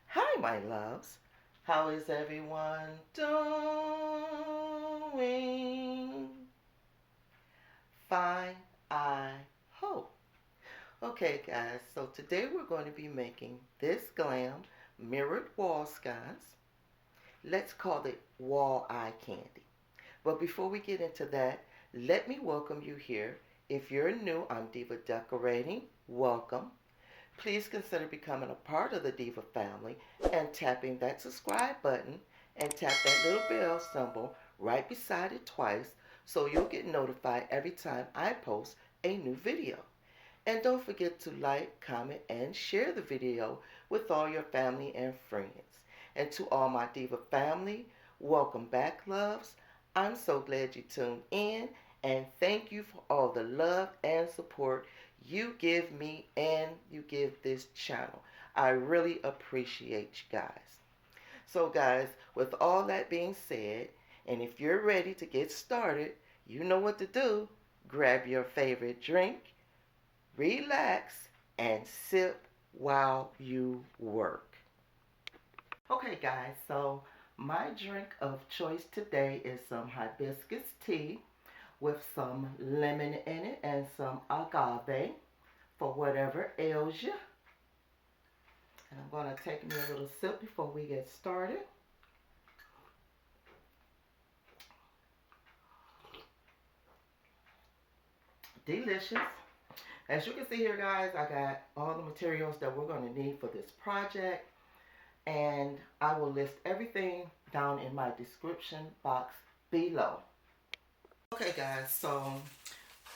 Hi, my loves. How is everyone doing? Fine, I hope. Okay, guys, so today we're going to be making this Glam mirrored wall sconce. Let's call it wall eye candy. But before we get into that, let me welcome you here. If you're new, I'm Diva Decorating. Welcome. Please consider becoming a part of the Diva family and tapping that subscribe button and tap that little bell symbol right beside it twice so you'll get notified every time I post a new video. And don't forget to like, comment, and share the video with all your family and friends. And to all my Diva family, welcome back, loves. I'm so glad you tuned in, and thank you for all the love and support you give me and you give this channel. I really appreciate you guys. So guys, with all that being said, and if you're ready to get started, you know what to do. Grab your favorite drink, relax, and sip while you work. Okay guys, so my drink of choice today is some hibiscus tea with some lemon in it and some agave for whatever ails you. And I'm going to take me a little sip before we get started. Delicious. As you can see here, guys, I got all the materials that we're going to need for this project. And I will list everything down in my description box below. Okay, guys, so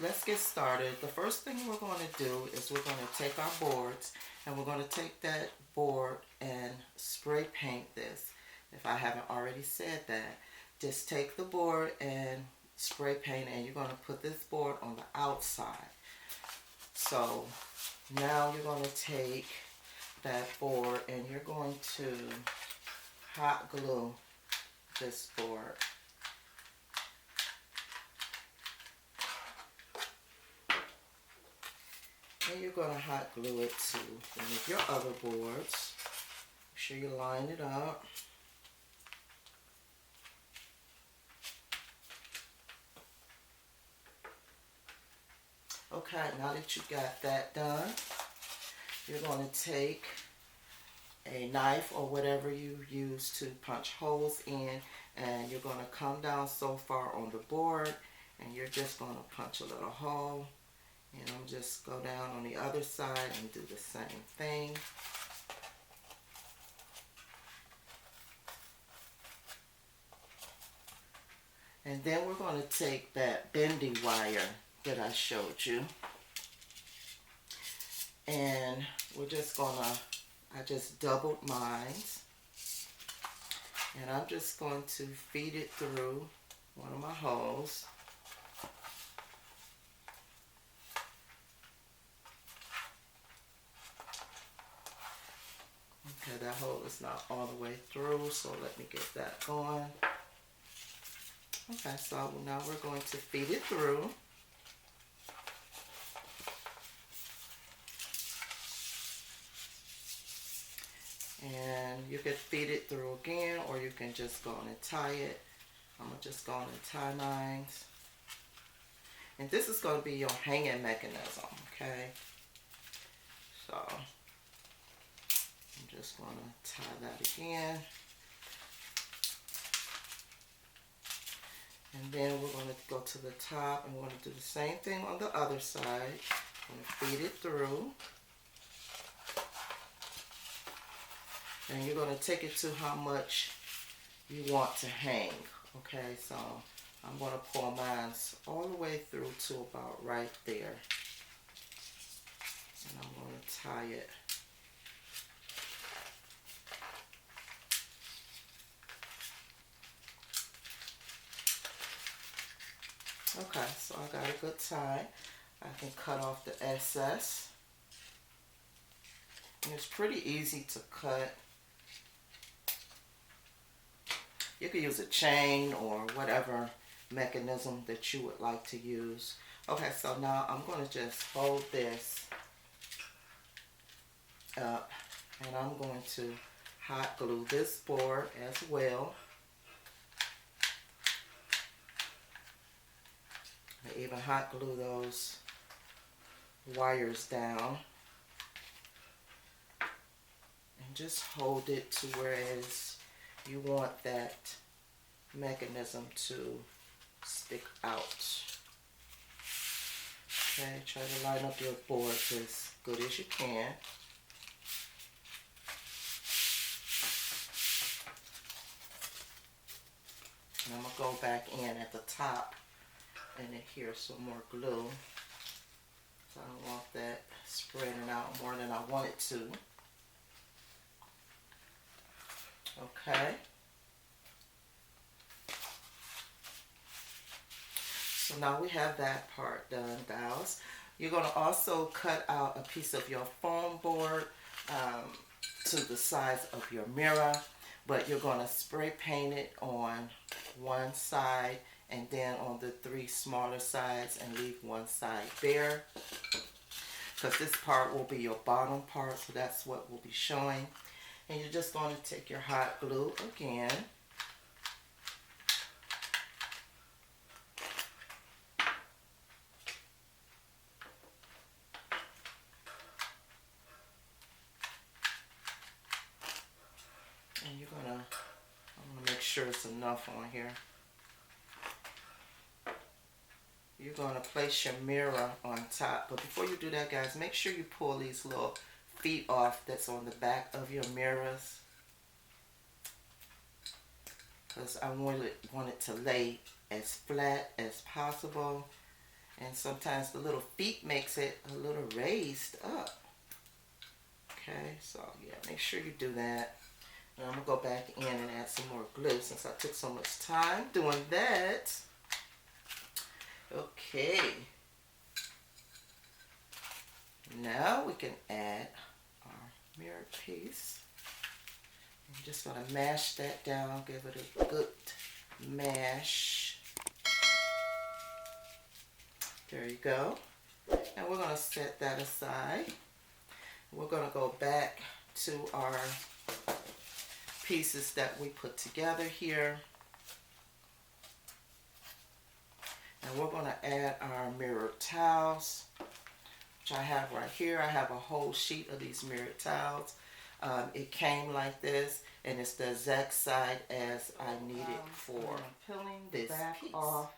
let's get started. The first thing we're going to do is we're going to take our boards and we're going to take that board and spray paint this. If I haven't already said that, just take the board and spray paint, and you're going to put this board on the outside. So now you're going to take that board and you're going to hot glue this board. And you're going to hot glue it to one of your other boards. Make sure you line it up. Okay, now that you got that done, you're going to take a knife or whatever you use to punch holes in, and you're going to come down so far on the board and you're just going to punch a little hole. And I'm just go down on the other side and do the same thing. And then we're going to take that bendy wire that I showed you. And we're just going to, I just doubled mine. And I'm just going to feed it through one of my holes. Okay, that hole is not all the way through, so let me get that going. Okay, so now we're going to feed it through. And you can feed it through again, or you can just go on and tie it. I'm going to just go on and tie mine. And this is going to be your hanging mechanism, okay? So I'm just going to tie that again. And then we're going to go to the top and we're going to do the same thing on the other side. I'm going to feed it through. And you're going to take it to how much you want to hang. Okay, so I'm going to pull mine all the way through to about right there. And I'm going to tie it. Okay, so I got a good tie. I can cut off the excess. And it's pretty easy to cut. You could use a chain or whatever mechanism that you would like to use. Okay, so now I'm going to just hold this up, and I'm going to hot glue this board as well. I even hot glue those wires down. And just hold it to whereas you want that mechanism to stick out. Okay, try to line up your board as good as you can. And I'm going to go back in at the top and adhere some more glue. So I don't want that spreading out more than I want it to. Okay. So now we have that part done, guys. You're going to also cut out a piece of your foam board to the size of your mirror, but you're going to spray paint it on one side and then on the 3 smaller sides and leave one side bare, because this part will be your bottom part, so that's what will be showing. And you're just going to take your hot glue again. And you're going to, I'm going to make sure it's enough on here. You're going to place your mirror on top. But before you do that, guys, make sure you pull these little feet off that's on the back of your mirrors, because I want it to lay as flat as possible, and sometimes the little feet makes it a little raised up. Okay, so yeah, make sure you do that. And I'm gonna go back in and add some more glue since I took so much time doing that. Okay, now we can add mirror piece. I'm just going to mash that down, give it a good mash. There you go. And we're going to set that aside. We're going to go back to our pieces that we put together here. And we're going to add our mirrored towels, which I have right here. I have a whole sheet of these mirrored towels. It came like this, and it's the exact side as I needed for peeling this back piece off.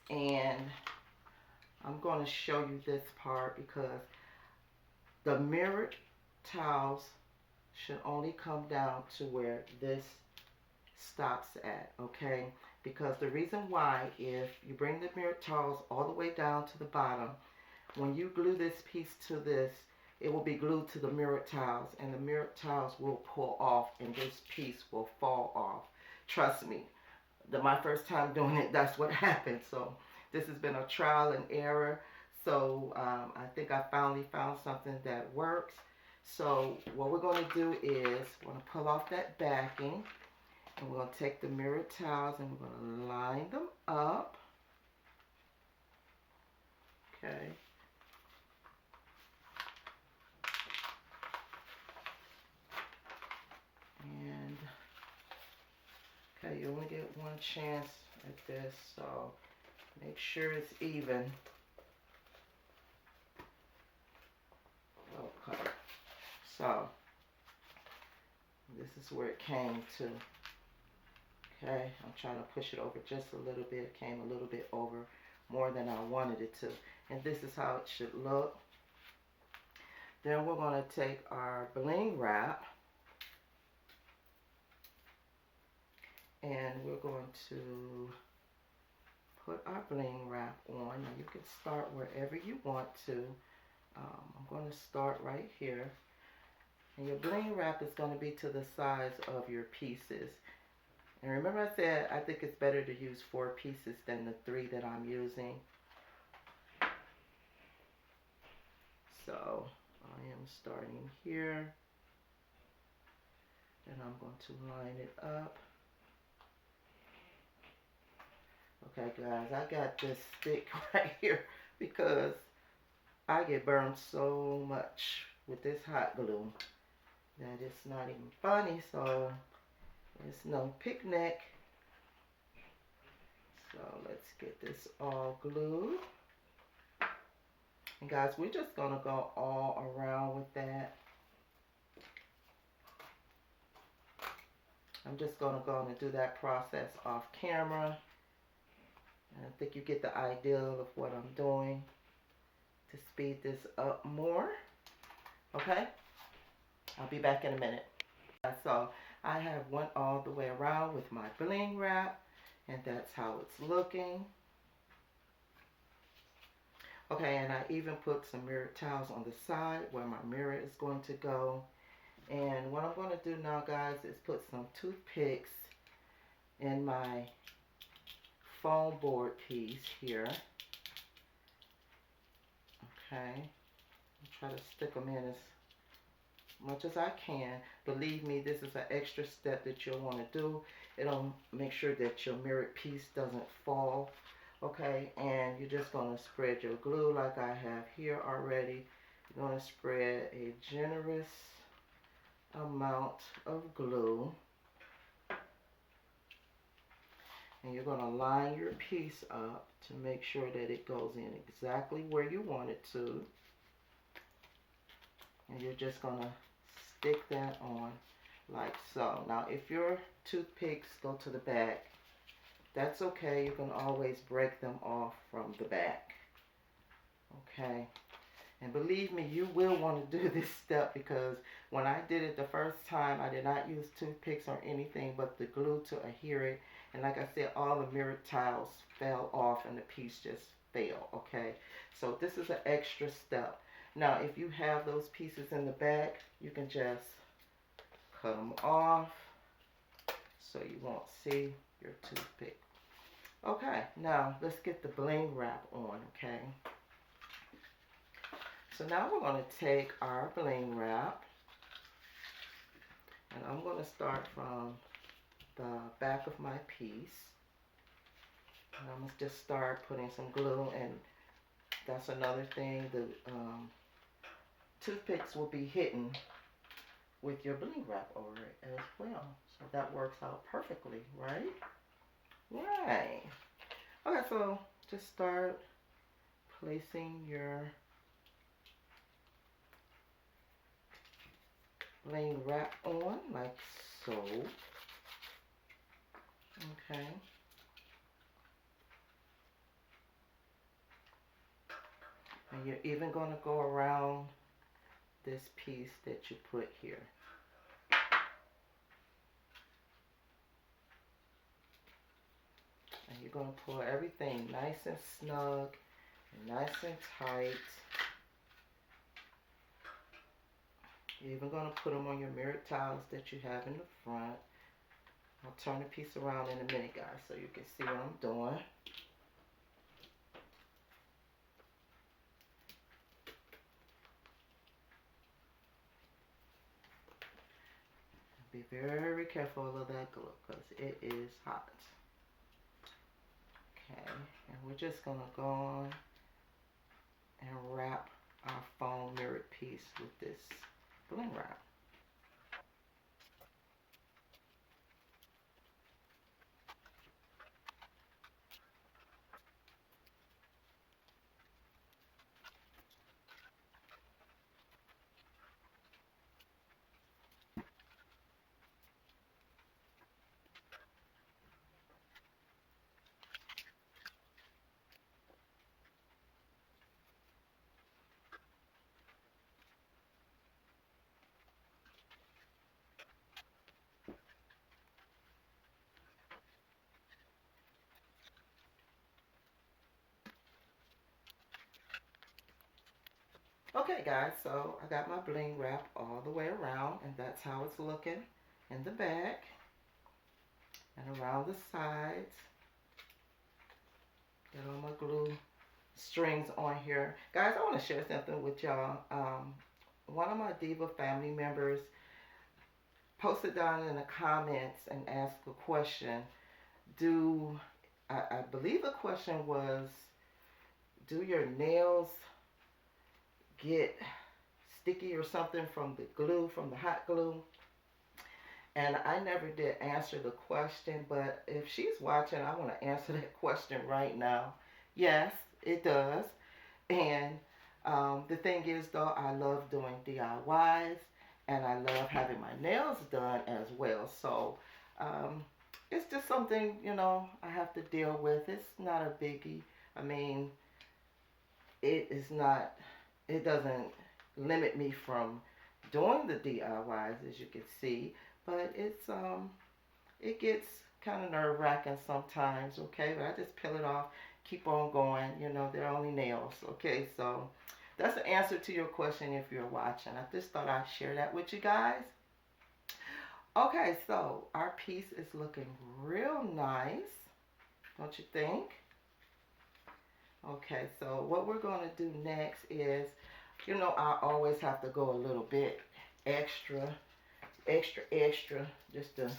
And I'm going to show you this part because the mirrored towels should only come down to where this stops at, okay? Because the reason why, if you bring the mirrored towels all the way down to the bottom, when you glue this piece to this, it will be glued to the mirrored tiles, and the mirrored tiles will pull off and this piece will fall off. Trust me, my first time doing it, that's what happened. So this has been a trial and error. So I think I finally found something that works. So what we're going to do is we're going to pull off that backing, and we're going to take the mirrored tiles and we're going to line them up. Okay. And okay, you only get one chance at this, so make sure it's even. Okay, so this is where it came to. Okay, I'm trying to push it over just a little bit. It came a little bit over more than I wanted it to. And this is how it should look. Then we're going to take our Bling Wrap, and we're going to put our Bling Wrap on. Now you can start wherever you want to. I'm going to start right here. And your Bling Wrap is going to be to the size of your pieces. And remember I said I think it's better to use 4 pieces than the 3 that I'm using. So I am starting here, and I'm going to line it up. Okay guys, I got this stick right here because I get burned so much with this hot glue that it's not even funny. So it's no picnic. So let's get this all glued. And guys, we're just gonna go all around with that. I'm just gonna go and do that process off camera. And I think you get the idea of what I'm doing to speed this up more. Okay, I'll be back in a minute. So I have went all the way around with my Bling Wrap, and that's how it's looking. Okay, and I even put some mirrored tiles on the side where my mirror is going to go. And what I'm going to do now, guys, is put some toothpicks in my foam board piece here. Okay, try to stick them in as much as I can. Believe me, this is an extra step that you'll want to do. It'll make sure that your mirrored piece doesn't fall. Okay, and you're just going to spread your glue like I have here already. You're going to spread a generous amount of glue. And you're going to line your piece up to make sure that it goes in exactly where you want it to. And you're just going to stick that on like so. Now, if your toothpicks go to the back, that's okay. You can always break them off from the back. Okay. And believe me, you will want to do this step, because when I did it the first time, I did not use toothpicks or anything but the glue to adhere it. And like I said, all the mirrored tiles fell off and the piece just fell. Okay. So this is an extra step. Now, if you have those pieces in the back, you can just cut them off so you won't see your toothpick. Okay, now let's get the Bling Wrap on, okay? So now we're going to take our Bling Wrap, and I'm going to start from the back of my piece. And I'm going to just start putting some glue, and that's another thing, the toothpicks will be hidden with your Bling Wrap over it as well. So that works out perfectly, right? Right. Okay, so just start placing your Bling Wrap on like so. Okay. And you're even going to go around this piece that you put here. And you're going to pull everything nice and snug and nice and tight. You're even going to put them on your mirrored tiles that you have in the front. I'll turn the piece around in a minute, guys, so you can see what I'm doing. Be very careful of that glue because it is hot. Okay, and we're just going to go on and wrap our foam mirrored piece with this Bling Wrap. Okay guys, so I got my Bling Wrap all the way around, and that's how it's looking in the back and around the sides. Got all my glue strings on here. Guys, I want to share something with y'all. One of my Diva family members posted down in the comments and asked a question. I believe the question was, do your nails get sticky or something from the glue, from the hot glue? And I never did answer the question, but if she's watching, I want to answer that question right now. Yes, it does. And the thing is, though, I love doing DIYs and I love having my nails done as well. So um, it's just something, I have to deal with. It's not a biggie. I mean, it is not, it doesn't limit me from doing the DIYs, as you can see, but it gets kind of nerve wracking sometimes, okay? But I just peel it off, keep on going, they're only nails, okay? So that's the answer to your question if you're watching. I just thought I'd share that with you guys. Okay, so our piece is looking real nice, don't you think? Okay, so what we're going to do next is, I always have to go a little bit extra, just to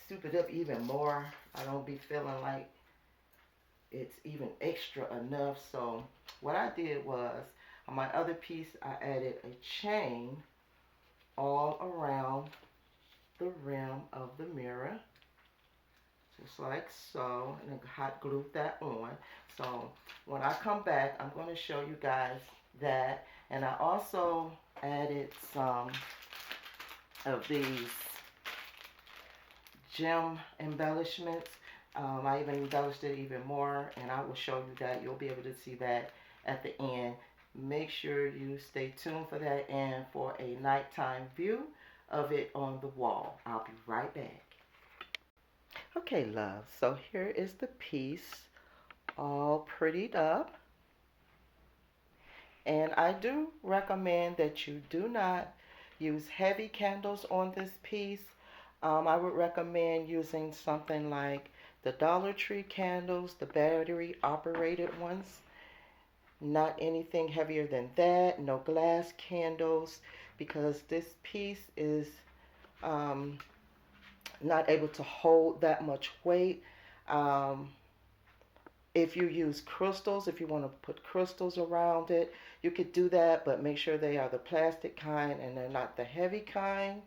soup it up even more. I don't be feeling like it's even extra enough. So what I did was, on my other piece, I added a chain all around the rim of the mirror, just like so, and then hot glued that on. So when I come back, I'm going to show you guys that. And I also added some of these gem embellishments. I even embellished it even more, and I will show you that. You'll be able to see that at the end. Make sure you stay tuned for that and for a nighttime view of it on the wall. I'll be right back. Okay, love, so here is the piece all prettied up. And I do recommend that you do not use heavy candles on this piece. I would recommend using something like the Dollartree candles, the battery operated ones. Not anything heavier than that. No glass candles, because this piece is not able to hold that much weight. If you use crystals, if you want to put crystals around it, you could do that, but make sure they are the plastic kind and they're not the heavy kind.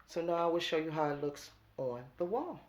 So now I will show you how it looks on the wall.